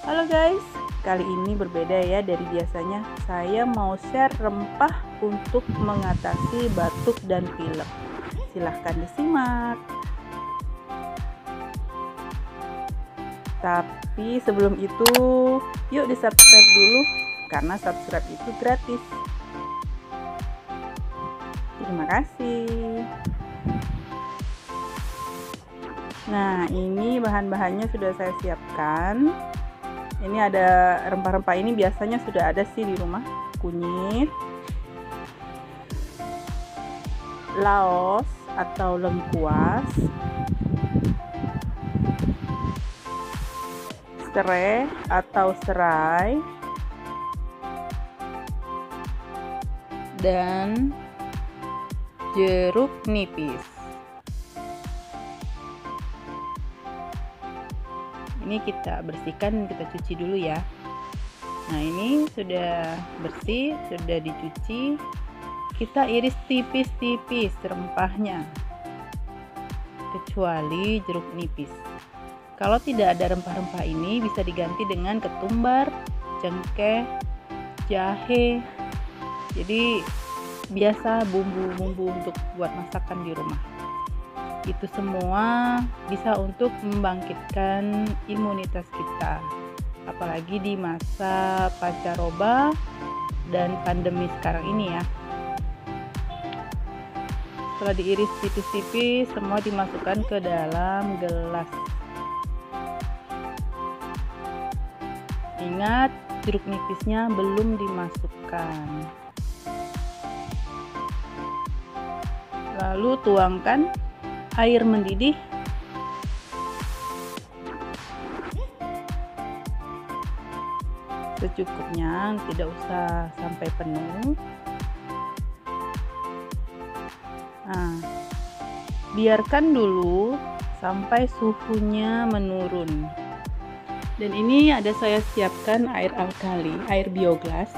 Halo guys, kali ini berbeda ya dari biasanya. Saya mau share rempah untuk mengatasi batuk dan pilek. Silahkan disimak. Tapi sebelum itu, yuk di subscribe dulu, karena subscribe itu gratis. Terima kasih. Nah, ini bahan-bahannya sudah saya siapkan. Ini ada rempah-rempah, ini biasanya sudah ada sih di rumah. Kunyit, laos atau lengkuas, serai atau serai, dan jeruk nipis. Ini kita bersihkan, kita cuci dulu ya. Nah, ini sudah bersih, sudah dicuci. Kita iris tipis-tipis rempahnya, kecuali jeruk nipis. Kalau tidak ada rempah-rempah ini, bisa diganti dengan ketumbar, cengkeh, jahe. Jadi biasa bumbu-bumbu untuk buat masakan di rumah. Itu semua bisa untuk membangkitkan imunitas kita, apalagi di masa pancaroba dan pandemi sekarang ini ya. Setelah diiris tipis-tipis, semua dimasukkan ke dalam gelas. Ingat, jeruk nipisnya belum dimasukkan. Lalu tuangkan air mendidih secukupnya, tidak usah sampai penuh. Nah, biarkan dulu sampai suhunya menurun. Dan ini ada saya siapkan air alkali, air biogas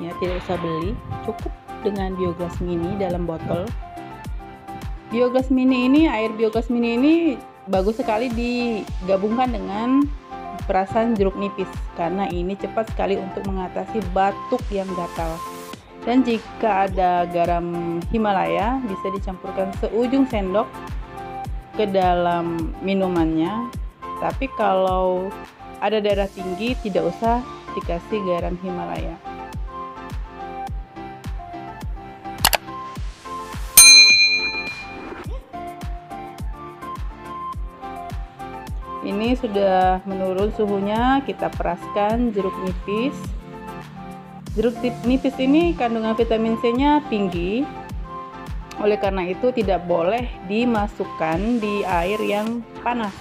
ya, tidak usah beli, cukup dengan biogas mini dalam botol. Biogas mini ini, air biogas mini ini bagus sekali digabungkan dengan perasan jeruk nipis, karena ini cepat sekali untuk mengatasi batuk yang gatal. Dan jika ada garam Himalaya, bisa dicampurkan seujung sendok ke dalam minumannya. Tapi kalau ada darah tinggi, tidak usah dikasih garam Himalaya. Ini sudah menurun suhunya, kita peraskan jeruk nipis. Jeruk nipis ini kandungan vitamin C-nya tinggi. Oleh karena itu tidak boleh dimasukkan di air yang panas,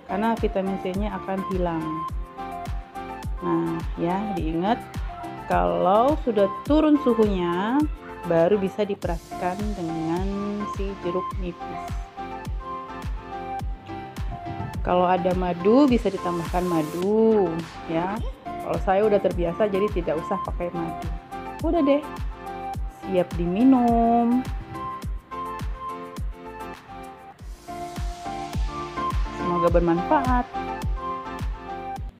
karena vitamin C-nya akan hilang. Nah, ya, diingat kalau sudah turun suhunya baru bisa diperaskan dengan si jeruk nipis. Kalau ada madu bisa ditambahkan madu ya. Kalau saya udah terbiasa jadi tidak usah pakai madu. Udah deh, siap diminum. Semoga bermanfaat.